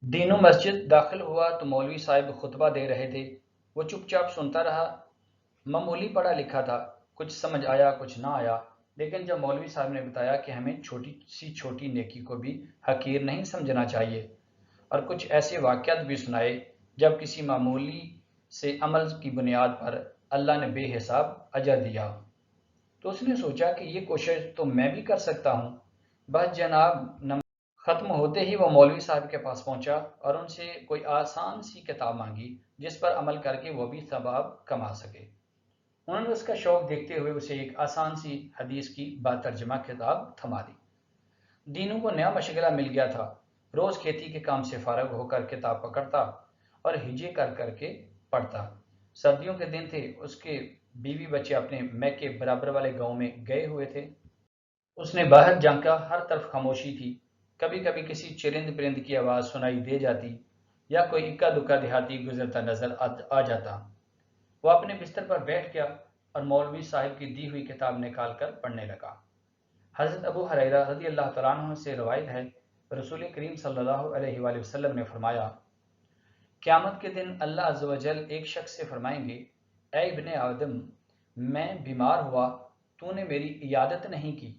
دینو مسجد داخل ہوا تو مولوی صاحب خطبہ دے رہے تھے۔ وہ چپ چاپ سنتا رہا۔ معمولی پڑھا لکھا تھا، کچھ سمجھ آیا کچھ نہ آیا، لیکن جب مولوی صاحب نے بتایا کہ ہمیں چھوٹی نیکی کو بھی حقیر نہیں سمجھنا چاہیے، اور کچھ ایسے واقعات بھی سنائے جب کسی معمولی سے عمل کی بنیاد پر اللہ نے بے حساب اجر دیا، تو اس نے سوچا کہ یہ کوشش تو میں بھی کر سکتا ہوں۔ بس جناب ختم ہوتے ہی وہ مولوی صاحب کے پاس پہنچا اور ان سے کوئی آسان سی کتاب مانگی جس پر عمل کر کے وہ بھی ثواب کما سکے۔ انہوں نے اس کا شوق دیکھتے ہوئے اسے ایک آسان سی حدیث کی باترجمہ کتاب تھما دی۔ دینوں کو نیا مشغلہ مل گیا تھا۔ روز کھیتی کے کام سے فارغ ہو کر کتاب پکڑتا اور ہجے کر کر کے پڑھتا۔ سردیوں کے دن تھے، اس کے بیوی بچے اپنے میکے برابر والے گاؤں میں گئے ہوئے تھے۔ اس نے باہر جھانکا، ہر طرف خاموشی تھی۔ کبھی کبھی کسی چرند پرند کی آواز سنائی دے جاتی یا کوئی اکا دکا دیہاتی گزرتا نظر آ جاتا۔ وہ اپنے بستر پر بیٹھ گیا اور مولوی صاحب کی دی ہوئی کتاب نکال کر پڑھنے لگا۔ حضرت ابو ہریرہ رضی اللہ تعالیٰ عنہ سے روایت ہے، رسول کریم صلی اللہ علیہ وآلہ وسلم نے فرمایا، قیامت کے دن اللہ عز و جل ایک شخص سے فرمائیں گے، اے ابن آدم، میں بیمار ہوا، تو نے میری عیادت نہیں کی۔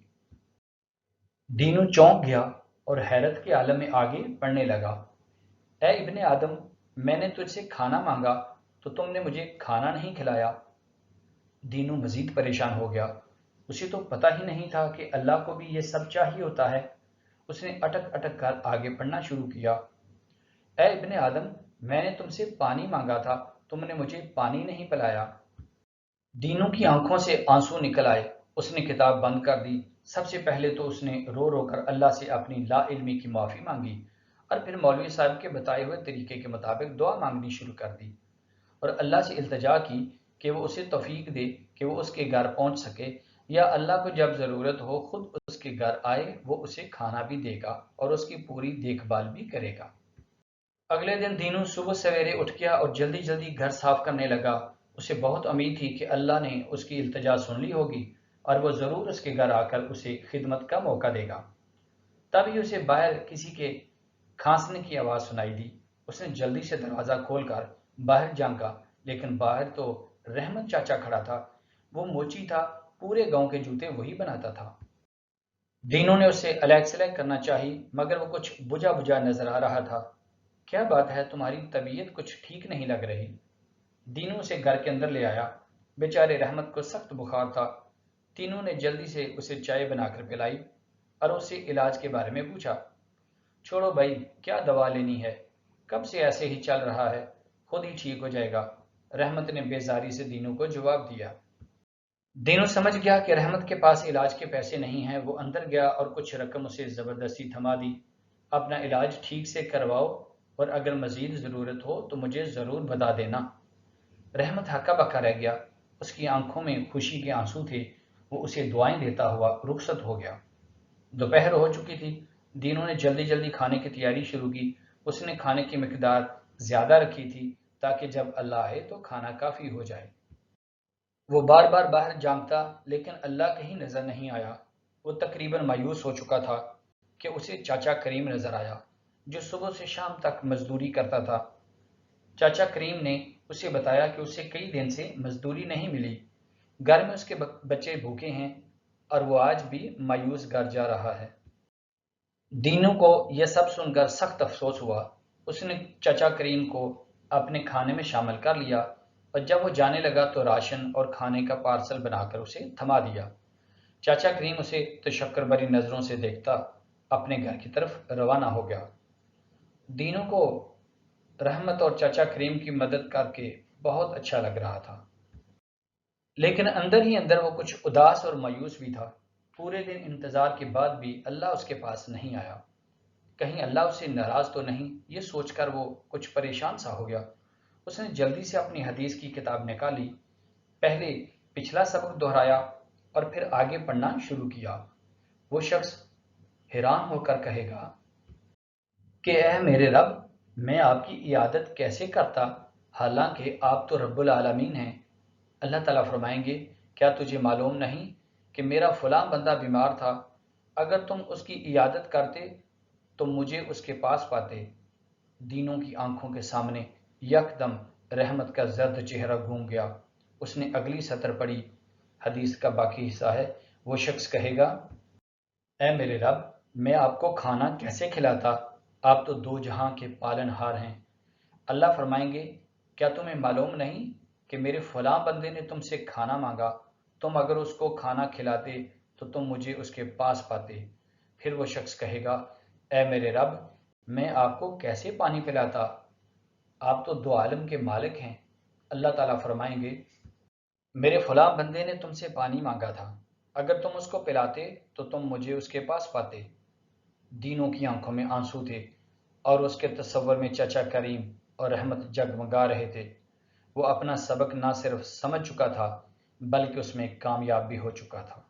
دینو چونک گیا اور حیرت کے عالم میں آگے پڑھنے لگا، اے ابن آدم، میں نے تجھ سے کھانا مانگا تو تم نے مجھے کھانا نہیں کھلایا۔ دینو مزید پریشان ہو گیا، اسے تو پتہ ہی نہیں تھا کہ اللہ کو بھی یہ سب چاہیے ہوتا ہے۔ اس نے اٹک اٹک کر آگے پڑھنا شروع کیا، اے ابن آدم، میں نے تم سے پانی مانگا تھا، تم نے مجھے پانی نہیں پلایا۔ دینو کی آنکھوں سے آنسو نکل آئے، اس نے کتاب بند کر دی۔ سب سے پہلے تو اس نے رو رو کر اللہ سے اپنی لا علمی کی معافی مانگی، اور پھر مولوی صاحب کے بتائے ہوئے طریقے کے مطابق دعا مانگنی شروع کر دی اور اللہ سے التجا کی کہ وہ اسے توفیق دے کہ وہ اس کے گھر پہنچ سکے، یا اللہ کو جب ضرورت ہو خود اس کے گھر آئے، وہ اسے کھانا بھی دے گا اور اس کی پوری دیکھ بھال بھی کرے گا۔ اگلے دن دینو صبح سویرے اٹھ گیا اور جلدی جلدی گھر صاف کرنے لگا۔ اسے بہت امید تھی کہ اللہ نے اس کی التجا سن لی ہوگی اور وہ ضرور اس کے گھر آ کر اسے خدمت کا موقع دے گا۔ تبھی اسے باہر کسی کے کھانسنے کی آواز سنائی دی۔ اس نے جلدی سے دروازہ کھول کر باہر جھانکا، لیکن باہر تو رحمت چاچا کھڑا تھا۔ وہ موچی تھا، پورے گاؤں کے جوتے وہی بناتا تھا۔ دینوں نے اسے الیک سلیک کرنا چاہی، مگر وہ کچھ بجھا بجھا نظر آ رہا تھا۔ کیا بات ہے، تمہاری طبیعت کچھ ٹھیک نہیں لگ رہی۔ دینوں اسے گھر کے اندر لے آیا۔ بیچارے رحمت کو سخت بخار تھا۔ تینوں نے جلدی سے اسے چائے بنا کر پلائی اور اس سے علاج کے بارے میں پوچھا۔ چھوڑو بھائی، کیا دوا لینی ہے، کب سے ایسے ہی چل رہا ہے، خود ہی ٹھیک ہو جائے گا، رحمت نے بیزاری سے دینوں کو جواب دیا۔ دینوں سمجھ گیا کہ رحمت کے پاس علاج کے پیسے نہیں ہیں۔ وہ اندر گیا اور کچھ رقم اسے زبردستی تھما دی۔ اپنا علاج ٹھیک سے کرواؤ اور اگر مزید ضرورت ہو تو مجھے ضرور بتا دینا۔ رحمت ہکا بکا رہ گیا، اس کی آنکھوں میں خوشی کے آنسو تھے۔ وہ اسے دعائیں دیتا ہوا رخصت ہو گیا۔ دوپہر ہو چکی تھی۔ دینوں نے جلدی جلدی کھانے کی تیاری شروع کی۔ اس نے کھانے کی مقدار زیادہ رکھی تھی تاکہ جب اللہ آئے تو کھانا کافی ہو جائے۔ وہ بار بار باہر جھانکتا لیکن اللہ کہیں نظر نہیں آیا۔ وہ تقریباً مایوس ہو چکا تھا کہ اسے چاچا کریم نظر آیا، جو صبح سے شام تک مزدوری کرتا تھا۔ چاچا کریم نے اسے بتایا کہ اسے کئی دن سے مزدوری نہیں ملی، گھر میں اس کے بچے بھوکے ہیں اور وہ آج بھی مایوس گھر جا رہا ہے۔ دینو کو یہ سب سن کر سخت افسوس ہوا۔ اس نے چچا کریم کو اپنے کھانے میں شامل کر لیا اور جب وہ جانے لگا تو راشن اور کھانے کا پارسل بنا کر اسے تھما دیا۔ چاچا کریم اسے تشکر بھری نظروں سے دیکھتا اپنے گھر کی طرف روانہ ہو گیا۔ دینو کو رحمت اور چاچا کریم کی مدد کر کے بہت اچھا لگ رہا تھا، لیکن اندر ہی اندر وہ کچھ اداس اور مایوس بھی تھا۔ پورے دن انتظار کے بعد بھی اللہ اس کے پاس نہیں آیا۔ کہیں اللہ اسے ناراض تو نہیں، یہ سوچ کر وہ کچھ پریشان سا ہو گیا۔ اس نے جلدی سے اپنی حدیث کی کتاب نکالی، پہلے پچھلا سبق دہرایا اور پھر آگے پڑھنا شروع کیا۔ وہ شخص حیران ہو کر کہے گا کہ اے میرے رب، میں آپ کی عیادت کیسے کرتا، حالانکہ آپ تو رب العالمین ہیں۔ اللہ تعالیٰ فرمائیں گے، کیا تجھے معلوم نہیں کہ میرا فلاں بندہ بیمار تھا، اگر تم اس کی عیادت کرتے تو مجھے اس کے پاس پاتے۔ دینوں کی آنکھوں کے سامنے یکدم رحمت کا زرد چہرہ گھوم گیا۔ اس نے اگلی سطر پڑھی۔ حدیث کا باقی حصہ ہے، وہ شخص کہے گا، اے میرے رب، میں آپ کو کھانا کیسے کھلاتا؟ آپ تو دو جہاں کے پالن ہار ہیں۔ اللہ فرمائیں گے، کیا تمہیں معلوم نہیں کہ میرے فلاں بندے نے تم سے کھانا مانگا؟ تم اگر اس کو کھانا کھلاتے تو تم مجھے اس کے پاس پاتے۔ پھر وہ شخص کہے گا، اے میرے رب، میں آپ کو کیسے پانی پلاتا؟ آپ تو دو عالم کے مالک ہیں۔ اللہ تعالیٰ فرمائیں گے، میرے فلاں بندے نے تم سے پانی مانگا تھا، اگر تم اس کو پلاتے تو تم مجھے اس کے پاس پاتے۔ دینوں کی آنکھوں میں آنسو تھے اور اس کے تصور میں چچا کریم اور رحمت جگمگا رہے تھے۔ وہ اپنا سبق نہ صرف سمجھ چکا تھا بلکہ اس میں کامیاب بھی ہو چکا تھا۔